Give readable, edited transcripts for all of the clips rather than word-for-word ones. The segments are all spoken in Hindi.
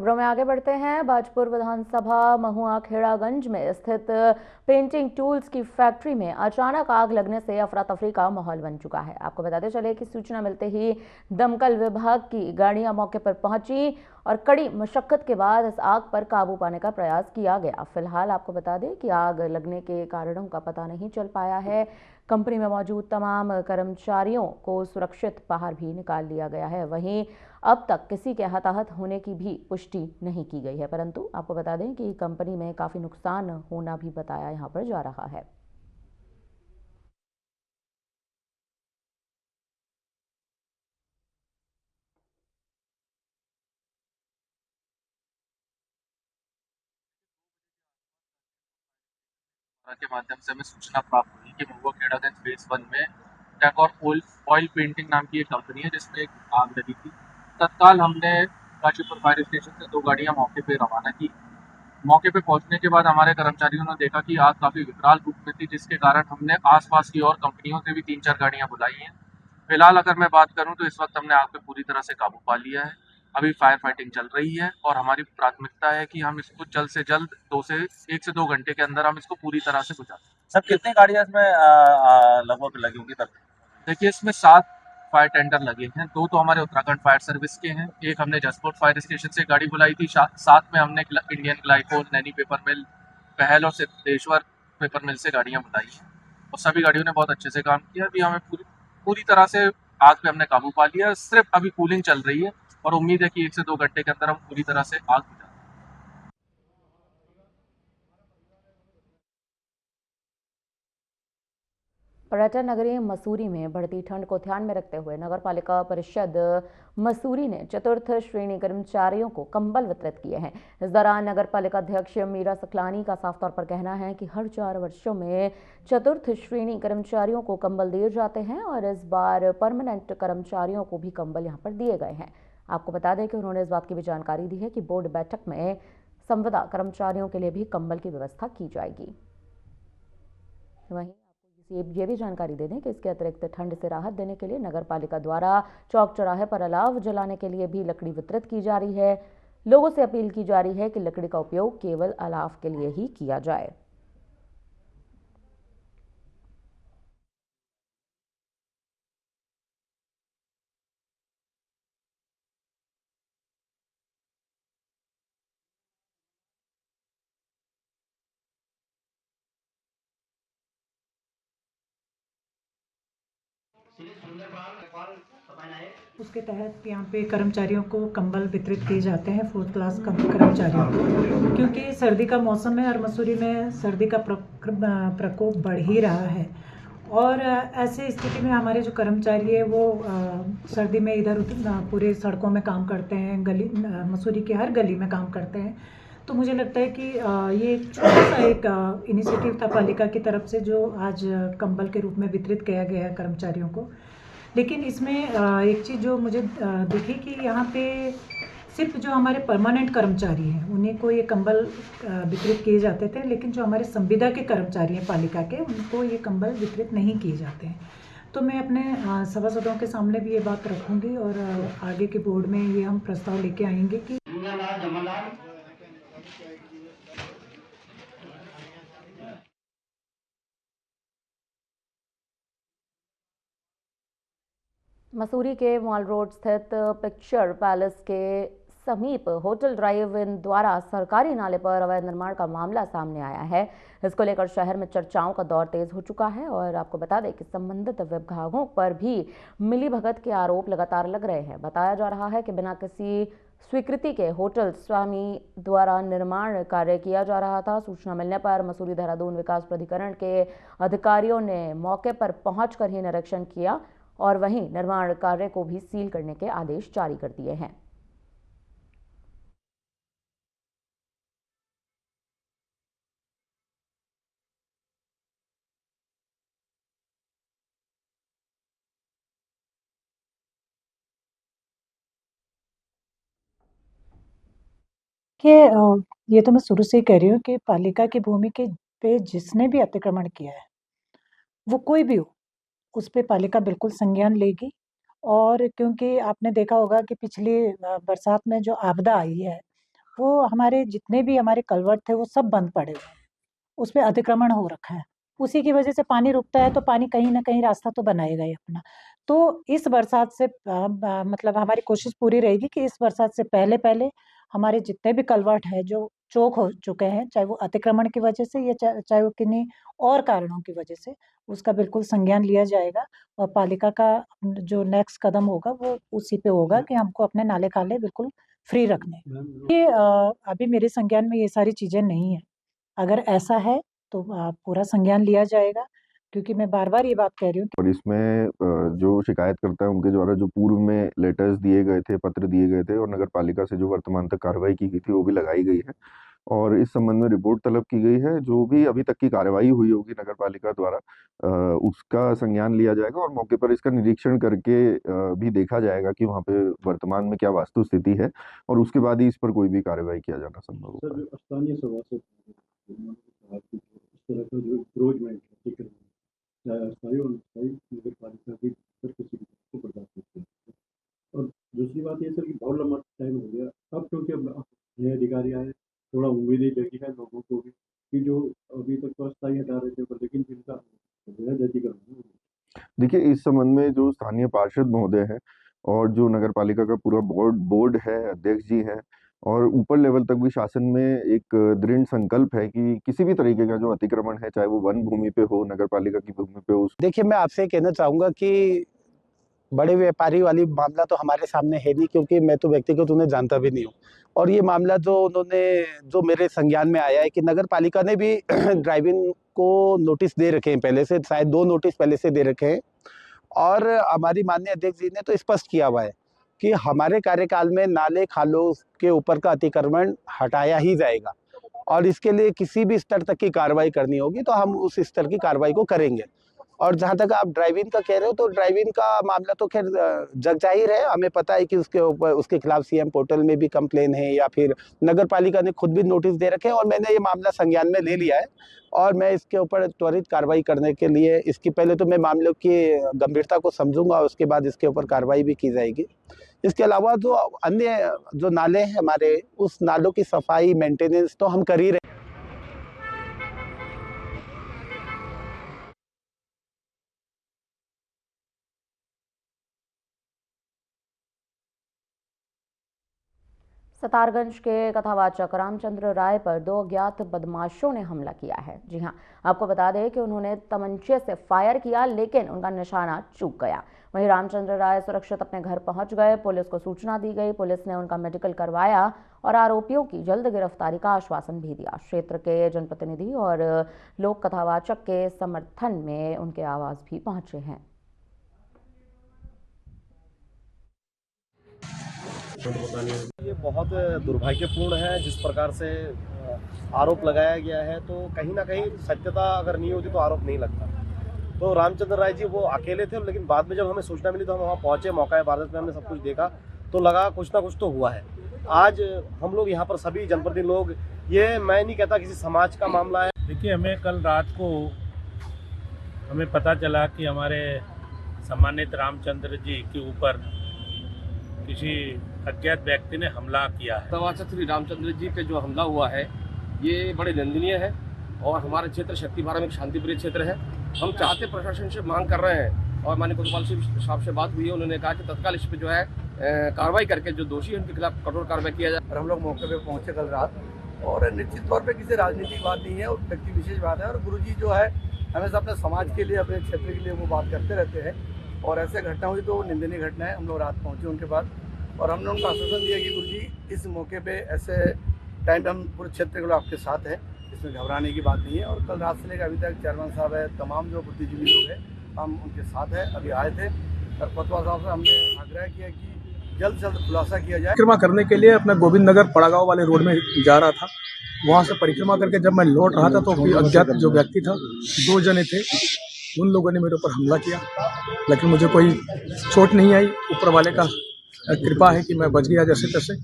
खबरों में आगे बढ़ते हैं। बाजपुर विधानसभा महुआ खेड़ागंज में स्थित पेंटिंग टूल्स की फैक्ट्री में अचानक आग लगने से अफरा तफरी का माहौल बन चुका है। आपको बताते चले कि सूचना मिलते ही दमकल विभाग की गाड़ियां मौके पर पहुंची और कड़ी मशक्कत के बाद इस आग पर काबू पाने का प्रयास किया गया। फिलहाल आपको बता दें कि आग लगने के कारणों का पता नहीं चल पाया है। कंपनी में मौजूद तमाम कर्मचारियों को सुरक्षित बाहर भी निकाल लिया गया है। वहीं अब तक किसी के हताहत होने की भी पुष्टि नहीं की गई है, परंतु आपको बता दें कि कंपनी में काफी नुकसान होना भी बताया यहां पर जा रहा है। के माध्यम से हमें सूचना प्राप्त हुई कि महुआ खेड़ागंज फेज 1 में टेक और ऑयल पेंटिंग नाम की एक कंपनी है जिसमें एक आग लगी थी। तत्काल हमने गाजीपुर फायर स्टेशन से 2 गाड़ियां मौके पे रवाना की। मौके पे पहुंचने के बाद हमारे कर्मचारियों ने देखा कि आग काफ़ी विकराल रूप में थी, जिसके कारण हमने आसपास की और कंपनियों से भी 3-4 गाड़ियां बुलाई हैं। फिलहाल अगर मैं बात करूं तो इस वक्त हमने आग पे पूरी तरह से काबू पा लिया है। अभी फायर फाइटिंग चल रही है और हमारी प्राथमिकता है कि हम इसको जल्द से जल्द 1 से 2 घंटे के अंदर हम इसको पूरी तरह से बुझा दें। सब कितनी गाड़ियां इसमें लगभग लगी होंगी तब? देखिए, इसमें 7 फायर टेंडर लगे हैं। 2 तो हमारे उत्तराखंड फायर सर्विस के हैं, एक हमने जसपुर फायर स्टेशन से गाड़ी बुलाई थी, साथ में हमने इंडियन ग्लाइकोल, नैनी पेपर मिल, पहल और सिद्धेश्वर पेपर मिल से गाड़ियां बुलाई हैं और सभी गाड़ियों ने बहुत अच्छे से काम किया। अभी हमें पूरी पूरी तरह से आग पे हमने काबू पा लिया। सिर्फ अभी कूलिंग चल रही है और उम्मीद है कि 1 से 2 घंटे के अंदर हम पूरी तरह से आग बुझा दें। पर्यटन नगरी मसूरी में बढ़ती ठंड को ध्यान में रखते हुए नगर पालिका परिषद मसूरी ने चतुर्थ श्रेणी कर्मचारियों को कंबल वितरित किए हैं। इस दौरान नगर पालिका अध्यक्ष मीरा सकलानी का साफ तौर पर कहना है कि हर 4 वर्षों में चतुर्थ श्रेणी कर्मचारियों को कंबल दिए जाते हैं और इस बार परमानेंट कर्मचारियों को भी कंबल यहां पर दिए गए हैं। आपको बता दें कि उन्होंने इस बात की भी जानकारी दी है कि बोर्ड बैठक में संविदा कर्मचारियों के लिए भी कंबल की व्यवस्था की जाएगी। वहीं ये भी जानकारी दे दें कि इसके अतिरिक्त ठंड से राहत देने के लिए नगर पालिका द्वारा चौक चौराहे पर अलाव जलाने के लिए भी लकड़ी वितरित की जा रही है। लोगों से अपील की जा रही है कि लकड़ी का उपयोग केवल अलाव के लिए ही किया जाए। उसके तहत यहाँ पे कर्मचारियों को कंबल वितरित किए जाते हैं, 4th क्लास कर्मचारियों को, क्योंकि सर्दी का मौसम है और मसूरी में सर्दी का प्रकोप बढ़ ही रहा है। और ऐसे स्थिति में हमारे जो कर्मचारी है वो सर्दी में इधर उधर पूरे सड़कों में काम करते हैं, मसूरी के हर गली में काम करते हैं। तो मुझे लगता है कि ये छोटा सा एक इनिशिएटिव था पालिका की तरफ से, जो आज कंबल के रूप में वितरित किया गया है कर्मचारियों को। लेकिन इसमें एक चीज़ जो मुझे दिखी कि यहाँ पे सिर्फ जो हमारे परमानेंट कर्मचारी हैं उन्हीं को ये कंबल वितरित किए जाते थे, लेकिन जो हमारे संविदा के कर्मचारी हैं पालिका के, उनको ये कंबल वितरित नहीं किए जाते हैं। तो मैं अपने सभासदों के सामने भी ये बात रखूँगी और आगे के बोर्ड में ये हम प्रस्ताव लेके आएंगे कि मसूरी के मॉल रोड स्थित पिक्चर पैलेस के समीप होटल ड्राइव इन द्वारा सरकारी नाले पर अवैध निर्माण का मामला सामने आया है। इसको लेकर शहर में चर्चाओं का दौर तेज हो चुका है और आपको बता दें कि संबंधित विभागों पर भी मिलीभगत के आरोप लगातार लग रहे हैं। बताया जा रहा है कि बिना किसी स्वीकृति के होटल स्वामी द्वारा निर्माण कार्य किया जा रहा था। सूचना मिलने पर मसूरी देहरादून विकास प्राधिकरण के अधिकारियों ने मौके पर पहुंचकर ही निरीक्षण किया और वहीं निर्माण कार्य को भी सील करने के आदेश जारी कर दिए हैं। कि ये तो मैं शुरू से ही कह रही हूँ कि पालिका की भूमि के पे जिसने भी अतिक्रमण किया है, वो कोई भी हो, उस पे पालिका बिल्कुल संज्ञान लेगी। और क्योंकि आपने देखा होगा कि पिछली बरसात में जो आपदा आई है, वो हमारे जितने भी हमारे कलवर्ट थे वो सब बंद पड़े हुए हैं, उस पे अतिक्रमण हो रखा है। उसी की वजह से पानी रुकता है तो पानी कहीं न कहीं रास्ता तो बनाएगा ही अपना। तो इस बरसात से मतलब हमारी कोशिश पूरी रहेगी कि इस बरसात से पहले-पहले हमारे जितने भी कलवर्ट हैं जो चोक हो चुके हैं, चाहे वो अतिक्रमण की वजह से या चाहे वो किन्हीं और कारणों की वजह से, उसका बिल्कुल संज्ञान लिया जाएगा और पालिका का जो नेक्स्ट कदम होगा वो उसी पे होगा कि हमको अपने नाले-खाले बिल्कुल फ्री रखने हैं। ये अभी मेरे संज्ञान में ये सारी चीज़ें नहीं हैं। अगर ऐसा है तो पूरा संज्ञान लिया जाएगा, क्योंकि मैं बार-बार ये बात कह रही हूँ और इसमें जो शिकायतकर्ता है उनके द्वारा जो पूर्व में लेटर्स दिए गए थे, पत्र दिए गए थे और नगर पालिका से जो वर्तमान तक कार्रवाई की गई थी वो भी लगाई गई है और इस संबंध में रिपोर्ट तलब की गई है। जो भी अभी तक की कार्रवाई हुई होगी नगर पालिका द्वारा उसका संज्ञान लिया जाएगा और मौके पर इसका निरीक्षण करके भी देखा जाएगा कि वहाँ पे वर्तमान में क्या वास्तु स्थिति है और उसके बाद ही इस पर कोई भी कार्रवाई किया जाना संभव होगा। सर, जो स्थानीय सभासद उन्होंने कहा कि इस तरह का जो इंक्रोचमेंट है, ठीक है, चाहे अस्थायी और अस्थायी नगर पालिका की सर किसी भी को बर्दाश्त नहीं किया। और दूसरी बात ये सर कि बहुत लंबा टाइम हो गया, अब क्योंकि अब नए अधिकारी आए, थोड़ा उम्मीदें जगी है लोगों को भी कि जो अभी तक तो अस्थायी हटा रहे थे, पर लेकिन जिनका अवैध अधिग्रहण। देखिए, इस संबंध में जो स्थानीय पार्षद महोदय हैं और जो नगर पालिका का पूरा बोर्ड है, अध्यक्ष जी हैं और ऊपर लेवल तक भी शासन में एक दृढ़ संकल्प है कि किसी भी तरीके का जो अतिक्रमण है, चाहे वो वन भूमि पे हो, नगर पालिका की भूमि पे हो। देखिए, मैं आपसे कहना चाहूँगा कि बड़े व्यापारी वाली मामला तो हमारे सामने है नहीं, क्योंकि मैं तो व्यक्तिगत उन्हें जानता भी नहीं हूँ। और ये मामला जो मेरे संज्ञान में आया है कि नगर पालिका ने भी ड्राइविंग को नोटिस दे रखे हैं पहले से, शायद 2 नोटिस पहले से दे रखे हैं और हमारी माननीय अध्यक्ष जी ने तो स्पष्ट किया हुआ है कि हमारे कार्यकाल में नाले खालों के ऊपर का अतिक्रमण हटाया ही जाएगा और इसके लिए किसी भी स्तर तक की कार्रवाई करनी होगी तो हम उस स्तर की कार्रवाई को करेंगे। और जहाँ तक आप ड्राइविंग का कह रहे हो, तो ड्राइविंग का मामला तो खैर जग जाहिर है, हमें पता है कि उसके ऊपर उसके खिलाफ सीएम पोर्टल में भी कंप्लेन है या फिर नगर पालिका ने खुद भी नोटिस दे रखे हैं और मैंने ये मामला संज्ञान में ले लिया है और मैं इसके ऊपर त्वरित कार्रवाई करने के लिए इसकी पहले तो मैं मामले की गंभीरता को समझूंगा और उसके बाद इसके ऊपर कार्रवाई भी की जाएगी। इसके अलावा जो अन्य जो नाले हैं हमारे, उस नालों की सफाई मेंटेनेंस तो हम कर ही रहे हैं। सतारगंज के कथावाचक रामचंद्र राय पर 2 अज्ञात बदमाशों ने हमला किया है। जी हां, आपको बता दें कि उन्होंने तमंचे से फायर किया लेकिन उनका निशाना चूक गया। वहीं रामचंद्र राय सुरक्षित अपने घर पहुंच गए। पुलिस को सूचना दी गई, पुलिस ने उनका मेडिकल करवाया और आरोपियों की जल्द गिरफ्तारी का आश्वासन भी दिया। क्षेत्र के जनप्रतिनिधि और लोग कथावाचक के समर्थन में उनके आवास भी पहुंचे हैं। ये बहुत दुर्भाग्यपूर्ण है जिस प्रकार से आरोप लगाया गया है, तो कहीं ना कहीं सत्यता अगर नहीं होती तो आरोप नहीं लगता। तो रामचंद्र राय जी वो अकेले थे, लेकिन बाद में जब हमें सूचना मिली तो हम वहाँ पहुँचे, मौका भारत में हमने सब कुछ देखा तो लगा कुछ ना कुछ तो हुआ है। आज हम लोग यहाँ पर सभी जनप्रतिनिधि लोग, ये मैं नहीं कहता किसी समाज का मामला है। देखिए, हमें कल रात को हमें पता चला कि हमारे सम्मानित रामचंद्र जी के ऊपर किसी अज्ञात व्यक्ति ने हमला किया है। कथावाचक श्री रामचंद्र जी पे जो हमला हुआ है ये बड़े निंदनीय है और हमारा क्षेत्र शक्तिपारा में एक शांतिप्रिय क्षेत्र है। हम चाहते प्रशासन से मांग कर रहे हैं और माननीय कोतवाल साहब से बात हुई है, उन्होंने कहा कि तत्काल इस पर जो है कार्रवाई करके जो दोषी है उनके खिलाफ कठोर कार्रवाई किया जाए। हम लोग मौके पे पहुंचे कल रात और निश्चित तौर पे किसी राजनीतिक बात नहीं है और व्यक्ति विशेष बात है और गुरुजी जो है हमेशा अपने समाज के लिए, अपने क्षेत्र के लिए वो बात करते रहते हैं और ऐसे घटना हुई तो निंदनीय घटना है। हम लोग रात पहुँचे उनके बाद और हमने उनको आश्वासन दिया कि गुरुजी इस मौके पे ऐसे टाइम हम पूरे क्षेत्र के लोग आपके साथ हैं, इसमें घबराने की बात नहीं है। और कल रात से लेकर अभी तक चेयरमैन साहब है, तमाम जो बुद्धिजीवी लोग हैं, हम उनके साथ हैं। अभी आए थे और कोतवाल साहब से हमने आग्रह किया कि जल्द से जल्द खुलासा किया जाए। परिक्रमा करने के लिए अपना गोविंद नगर पड़ागांव वाले रोड में जा रहा था, वहाँ से परिक्रमा करके जब मैं लौट रहा था तो कोई अज्ञात जो व्यक्ति था, 2 जने थे, उन लोगों ने मेरे ऊपर हमला किया, लेकिन मुझे कोई चोट नहीं आई। ऊपर वाले का कृपा है कि मैं बच गया जैसे तैसे।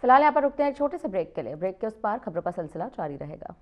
फिलहाल यहाँ पर रुकते हैं एक छोटे से ब्रेक के लिए। ब्रेक के उस पार खबरों का सिलसिला जारी रहेगा।